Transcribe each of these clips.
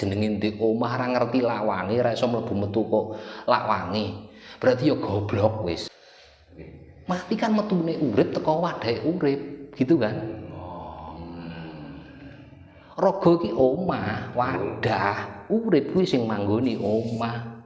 jenenge ndek omah ora ngerti lawange, ora iso mlebu metu kok lawange. Berarti ya goblok wis. Mati kan metune urip teko wadahe urip, gitu kan? Raga iki omah, wadah, urip kuwi sing manggoni omah.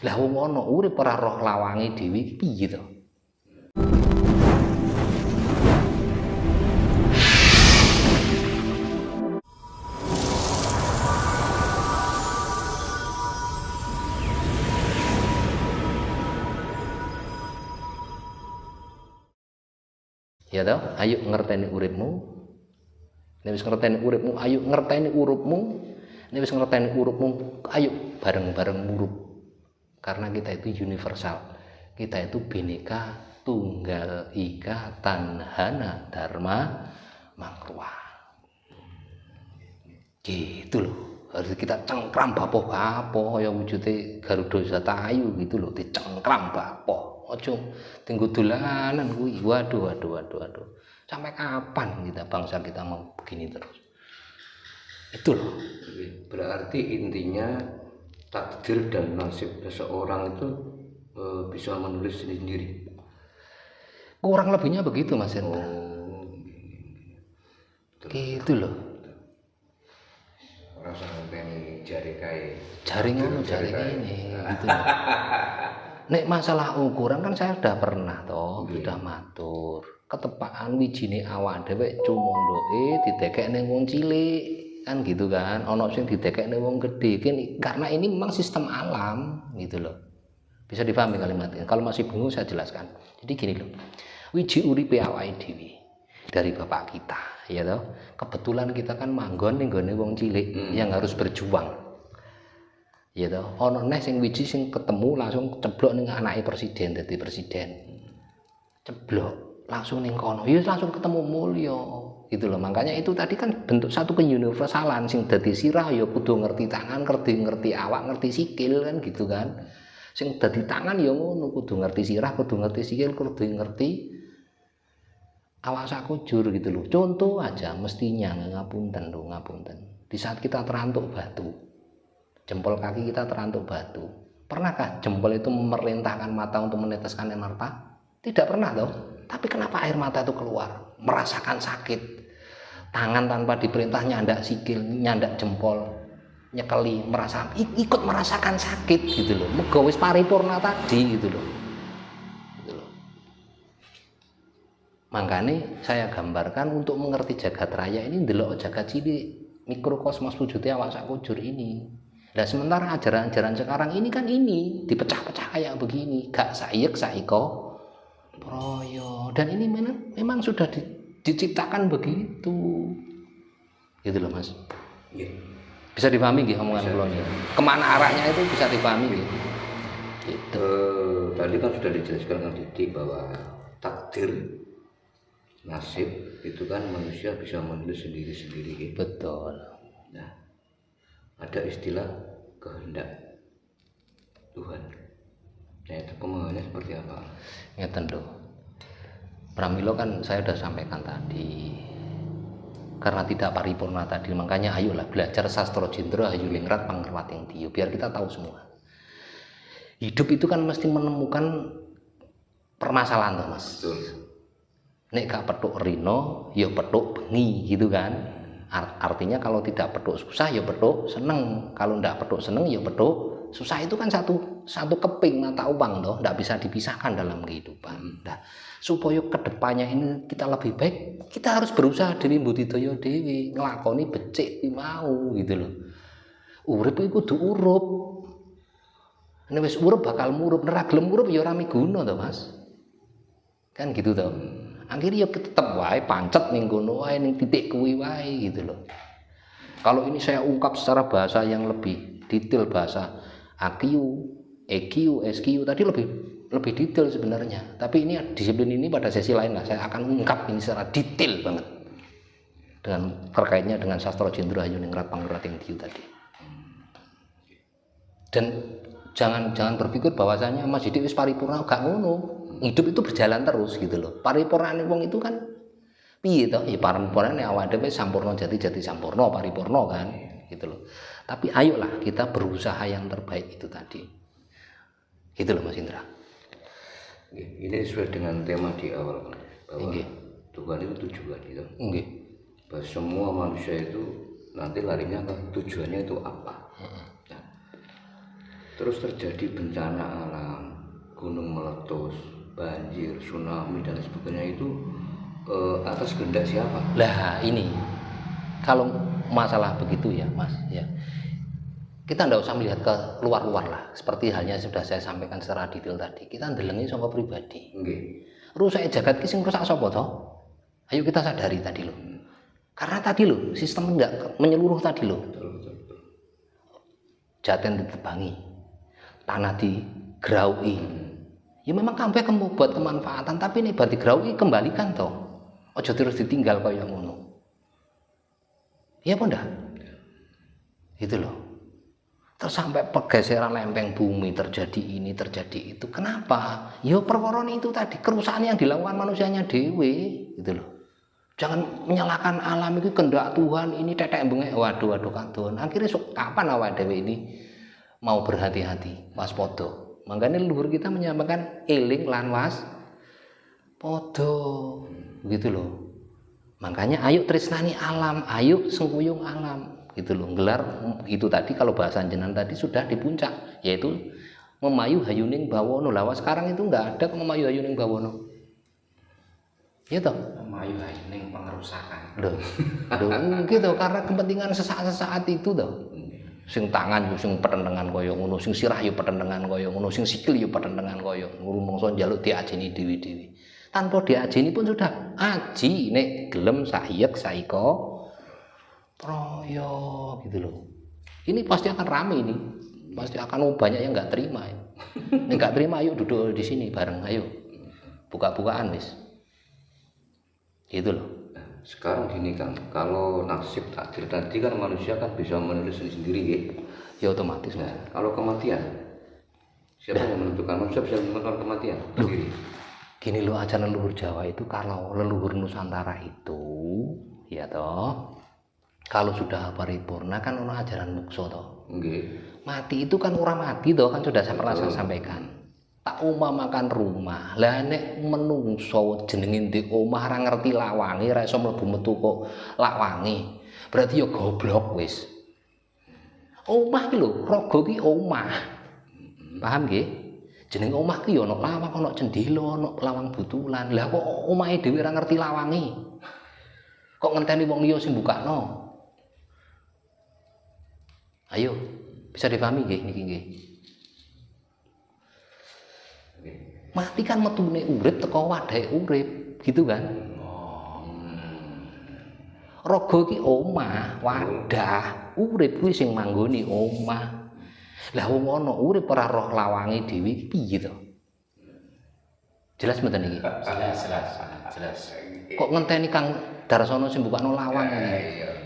Lah wong ana urip ora roh lawange dhewe piye to? Ya toh, ayo ngerteni uripmu. Nek wis ngerteni uripmu, ayo ngerteni uripmu. Nek wis ngerteni uripmu, ayo bareng-bareng murup. Karena kita itu universal. Kita itu Bhinneka Tunggal Ika Tanhana Dharma Mangruwa. Gitu loh. Harus kita cengkram bapoh-bapoh kaya wujude Garuda Jatayu gitu loh, dicengkram bapoh. Ojo tinggu dolanan kuwi. Waduh. Sampai kapan bangsa kita mau begini terus? Itu loh. Berarti intinya takdir dan nasib seseorang itu bisa menulis sendiri. Kurang lebihnya begitu Mas Hendra. Gitu loh. Orang sampai jari ngono jari ini gitu. Nek masalah ukuran kan saya sudah pernah toh, sudah matur. Ketepaan wijine awak dhewe cumondoke didekek ning wong cilik kan gitu kan. Ana sing didekek ning wong gedhe karena ini memang sistem alam gitu loh. Bisa dipahami kalimatnya. Kalau masih bingung saya jelaskan. Jadi gini loh. Wiji uripe awake dhewe dari bapak kita, ya toh. Kebetulan kita kan manggon ning gone wong cilik yang harus berjuang. Ya toh, ana neh sing wiji sing ketemu langsung ceblok ning anake presiden dadi presiden. Ceblok langsung ning kono. Ya langsung ketemu mulya. Gitu loh. Makanya itu tadi kan bentuk satu keuniversalan sing dadi sirah ya kudu ngerti tangan, ngerti awak, ngerti sikil kan gitu kan. Sing dadi tangan ya ngono, kudu ngerti sirah, kudu ngerti sikil, kudu ngerti awak sakujur gitu loh. Contoh aja mestinya ngapunten lho, ngapunten. Di saat kita terantuk batu, jempol kaki kita terantuk batu. Pernahkah jempol itu memerintahkan mata untuk meneteskan air mata? Tidak pernah toh. Tapi kenapa air mata itu keluar? Merasakan sakit. Tangan tanpa diperintah nyandak sikil, nyandak jempol, nyekeli, ikut merasakan sakit gitu loh. Mergo wis paripurna tadi gitu loh. Makanya saya gambarkan untuk mengerti jagat raya ini ndelok jagat cilik mikrokosmos wujude awak sakujur ini. Nah sementara ajaran-ajaran sekarang ini kan ini dipecah-pecah kayak begini, gak saiyek saiko proyo. Dan ini memang sudah diciptakan begitu. Gitu loh Mas. Iya. Bisa dipahami nggih omongan kula niki? Kemana arahnya itu bisa dipahami nggih? Gitu. Tadi kan sudah dijelaskan Kang Didi bahwa takdir nasib itu kan manusia bisa menulis sendiri-sendiri. Betul. Nah, ada istilah kehendak Tuhan. Nah, itu pemahamannya seperti apa? Ngeten lho. Pramila kan saya sudah sampaikan tadi. Karena tidak paripurna tadi, makanya ayolah belajar sastra jendra Hayulingrat Panggerwating Diyo biar kita tahu semua. Hidup itu kan mesti menemukan permasalahan toh Mas. Betul. Nek gak petuk rino, ya petuk bengi gitu kan. Artinya kalau tidak petuk susah ya petuk seneng. Kalau ndak petuk seneng ya petuk susah. Itu kan satu keping mata uang toh, ndak bisa dipisahkan dalam kehidupan. Nah, supaya kedepannya ini kita lebih baik, kita harus berusaha dewi budidaya dewi, ngelakoni becik mau gitu loh. Urip iku kudu urup. Nek wis urup bakal murup, nek gelem urup ya ora miguna to Mas. Kan gitu toh. Akhirnya ya tetep wae pancet ning kono wae ning titik kuwi wae gitu loh. Kalau ini saya ungkap secara bahasa yang lebih detail, bahasa AQ, EQ, SQ tadi lebih detail sebenarnya. Tapi ini disiplin ini pada sesi lain lah saya akan ungkap ini secara detail banget. Dengan terkaitnya dengan sastra jendra Hayulingrat Panggerwating Diyo tadi. Dan jangan berpikir bahwasanya Mas Didi wis paripurna, gak ngono. Hidup itu berjalan terus gitu loh. Paripurnane wong itu kan piye to? Ya paripurnane awake dhewe sampurna jati sampurna paripurna kan gitu loh. Tapi ayolah kita berusaha yang terbaik itu tadi. Gitu loh Mas Indra. Ini sesuai dengan tema di awal bahwa Tuhan itu tujuan gitu. Bahwa semua manusia itu nanti larinya ke tujuannya itu apa. Nah, terus terjadi bencana alam, gunung meletus, banjir, tsunami dan sebagainya itu atas kehendak siapa? Lah ini kalau masalah begitu ya Mas ya, kita ndak usah melihat ke luar-luar lah, seperti halnya sudah saya sampaikan secara detail tadi. Kita ndelengi saka pribadi. Rusak jagat ki sing rusak sapa to? Ayo kita sadari tadi loh. Karena tadi loh sistem enggak menyeluruh tadi loh. Jaten ditebangi, tanah digraui. Ya memang kabeh buat kemanfaatan, tapi nek bar digraui kembalikan to. Aja terus ditinggal kaya ngono. Iya apa ndak? Itu loh. Terus sampai pergeseran lempeng bumi terjadi ini, terjadi itu. Kenapa? Ya perkara itu tadi, kerusakan yang dilakukan manusianya dewe, gitu loh. Jangan menyalahkan alam itu kehendak Tuhan, ini tetek bengek, waduh kadon. Akhirnya kapan awak dewe ini mau berhati-hati, waspada. Makanya leluhur kita menyampaikan eling lan waspada, gitu loh. Makanya ayo tresnani alam, ayo sengkuyung alam, gitu loh. Gelar itu tadi kalau bahasa jenengan tadi sudah di puncak, yaitu memayu hayuning bawono. Lawas sekarang itu enggak ada memayu hayuning bawono. Ya toh? Memayu hayuning pengerusakan. Loh gitu, karena kepentingan sesaat-sesaat itu toh. Sing tangan yo sing petendengan kaya ngono, sing sirah yo petendengan kaya ngono, sing sikil yo petendengan kaya rumangsa njaluk diajeni dewi-dewi. Tanpa diajeni pun sudah aji nek gelem sayek saiko proyo gitu loh. Ini pasti akan rame ini. Pasti akan banyak yang enggak terima. Nek enggak terima ayo duduk di sini bareng, ayo. Buka-bukaan wis. Gitu loh. Sekarang gini kan, kalau nasib takdir tadi kan manusia kan bisa menulis sendiri ya. Ya otomatis. Nah, kalau kematian, siapa yang menentukan? Manusia bisa menentukan kematian sendiri. Gini loh, ajaran leluhur Jawa itu, kalau leluhur Nusantara itu ya toh, kalau sudah paripurna kan ono ajaran mukso toh. Mati itu kan orang mati toh, kan sudah saya pernah sampaikan. Tak umpamakan rumah, lah nek menungso jenengin di omah ora ngerti lawange, ora iso mlebu metu kok lawange. Berarti ya goblok wis. Omah ki lho, raga ki omah. Paham nggih? Jeneng omah ki ya ana lawang, ana cendhela, ana lawang butulan. Lah kok omahe dhewe ora ngerti lawange. Kok ngenteni wong liya sing mbukakno. Ayo, bisa dipahami nggih niki nggih. Mati kan metune urip teko wadahe urip, gitu kan? Raga ki omah, wadah, urip kuwi sing manggoni omah. Lah wong ana urip ora roh lawange dhewe piye to? Jelas mboten iki? Jelas. Kok ngenteni Kang Darsana sing mbukakno lawang iki? Iya.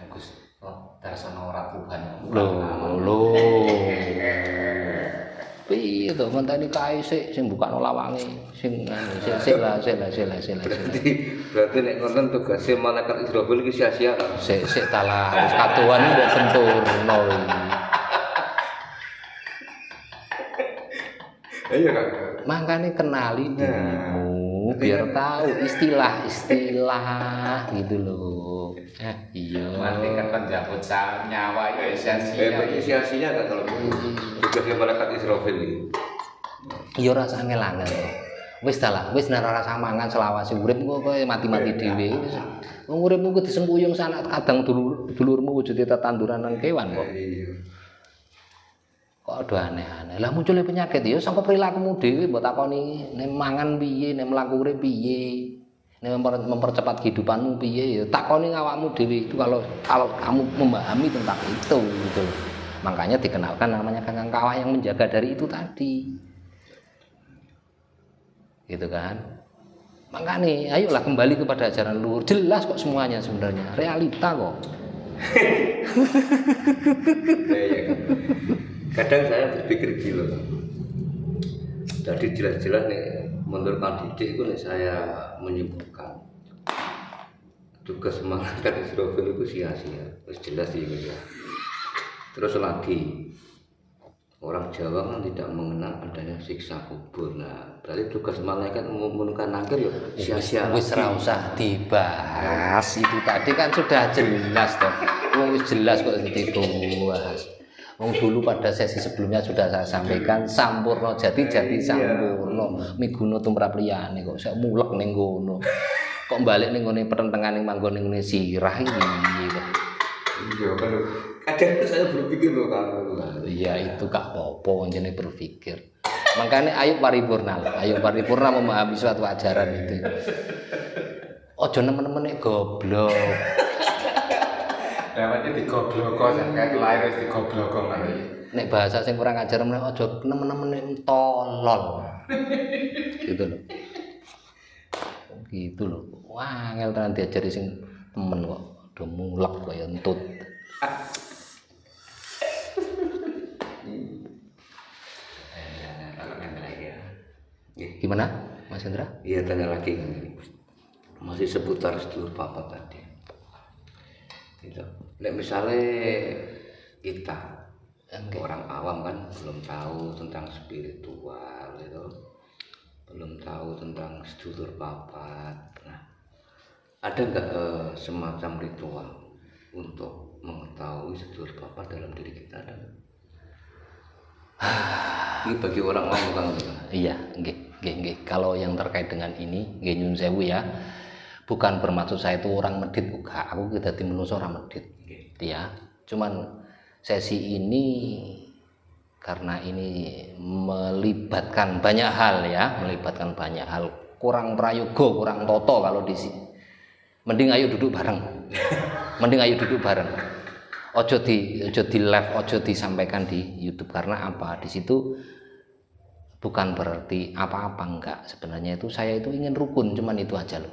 Bagus. Oh, Darsana ora Tuhan. Lho. Piye to ngenteni kae sik sing mbukakno lawange sing sik lah. Berarti nek ngoten tugase malaikat Israfil iki sia-sia kan? Sik ta lah, wis katuan mbok senturno iki. Iya kan? Makanya kenali dirimu biar tahu istilah-istilah gitu loh. Iya. Mati kan penjabut nyawa ya sia-sia. Sia-sia kan kalau tugasnya malaikat Israfil ini. Iya rasa ngelangan. Wis ta lah, wis nek ora rasa mangan selawase urip kok kowe mati-mati dhewe. Wong uripmu ku disengkuyung sanak kadang dulurmu wujude tetanduran nang kewan kok. Iya. Kok ada aneh-aneh. Lah munculnya penyakit ya saka perilakumu dhewe mbok takoni nek mangan piye, nek mlaku urip piye, nek mempercepat kehidupanmu piye ya takoni awakmu dhewe itu kalau kamu memahami tentang itu gitu loh. Makanya dikenalkan namanya Kakang Kawah yang menjaga dari itu tadi. Gitu kan? Makanya ayolah kembali kepada ajaran leluhur. Jelas kok semuanya sebenarnya, realita kok. Iya. Kadang saya berpikir gila. Jadi jelas-jelas nih menurut Kang Didik itu nih saya menyebutkan tugas malaikat Israfil itu sia-sia. Terus jelas sih ya. Terus lagi orang Jawa kan tidak mengenal adanya siksa kubur. Nah, berarti tugas malaikat menemukan nakir ya sia-sia. Wis ora usah dibahas. Itu tadi kan sudah jelas toh. Wis jelas kok dibahas. Wong dulu pada sesi sebelumnya sudah saya sampaikan sampurno jati sampurno. Miguno tumrap liyane kok saya mulek ning ngono. Kok balik ning ngene pertentangan ning manggon ning ngene sirah iki. Iya kan. Kadang saya berpikir loh kalau iya itu gak apa-apa jenenge berpikir. Makanya ayo paripurna memahami suatu ajaran itu. Ojo nemen-nemen goblok. Dapatnya digoblok sampai lahir wis digoblok ngono. Nek bahasa sing kurang ajar meneh ojo nemen-nemen tolol. Gitu loh. Gitu loh. Wah, angel tenan diajari sing temen kok. Do mulek kaya entut. Gimana, Mas Hendra? Iya, tanya lagi kan ini. Masih seputar sedulur papa tadi. Gitu. Nek misalnya kita orang awam kan belum tahu tentang spiritual itu, belum tahu tentang sedulur papa. Nah, ada nggak semacam ritual untuk mengetahui sedulur papa dalam diri kita? Ada nggak? Ini bagi orang awam kan? Iya, nggih. Kalau yang terkait dengan ini, nggih nyun sewu ya. Bukan bermaksud saya itu orang medit, bukan. Aku dadi manusa ora medit. Ya. Cuman sesi ini karena ini melibatkan banyak hal ya, kurang prayoga, kurang toto kalau di sini. Mending ayo duduk bareng. Ojo di live, ojo disampaikan di YouTube karena apa? Di situ bukan berarti apa-apa enggak. Sebenarnya itu saya itu ingin rukun, cuman itu aja loh.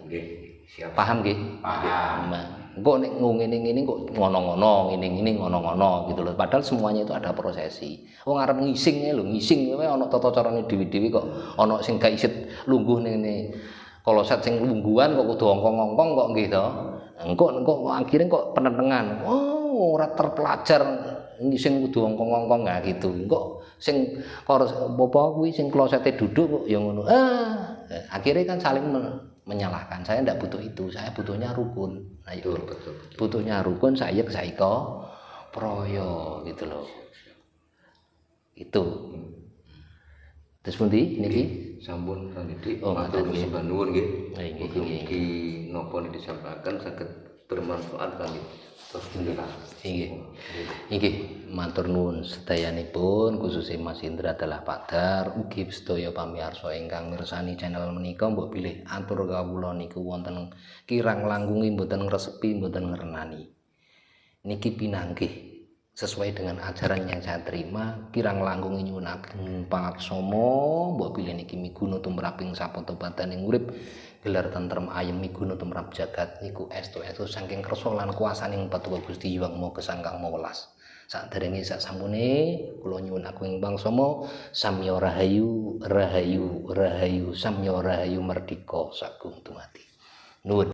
Paham nggih? Paham. Kok nek ngene kok ngono-ngono, ngene ngono-ngono gitu loh. Padahal semuanya itu ada prosesi. Wong arep ngising lho, ngising wae ana tata carane dewi-dewi kok ana sing gak isit lungguh ning kalau set sing lungguhan kok kudu ongkong-ongkong kok nggih to. Engko akhirnya kok penentengan. Oh, ora terpelajar ngising kudu ongkong-ongkong enggak gitu. Engko sing karo apa kuwi sing klosete duduk kok ya ngono. Akhirnya kan saling menyalahkan. Saya tidak butuh itu, saya butuhnya rukun. Nah, itu betul. Butuhnya rukun, saya saiko proyo gitu loh. Itu. Terus pundi niki? Sampun Kang Didi. Oh, matur sembah nuwun nggih. Mugi napa disampaikan saged bermanfaat kami. Terus Inggih, matur nuwun sedayanipun khususnya Mas Indra adalah Pak Dar ugi sedaya pamirsa ingkang mirsani channel menika mbok bilih atur kawula niku wonten kirang langkungi mboten ngresepi mboten ngrenani. Niki pinanggih sesuai dengan ajaran yang saya terima kirang langkungi nyuwunaken pangaksama mbok bilih niki miguno tumraping sapoto badaning urip gelar tentrem ayem miguno tumrap jagat niku estu saking kersa lan kuasaning Patuwa Gusti Hyang Maha Gesangkang Mawelas. Saderenge sak sampune kula nyuwun agung bangsama samya rahayu samya rahayu merdika sagung dumadi. Nuwun.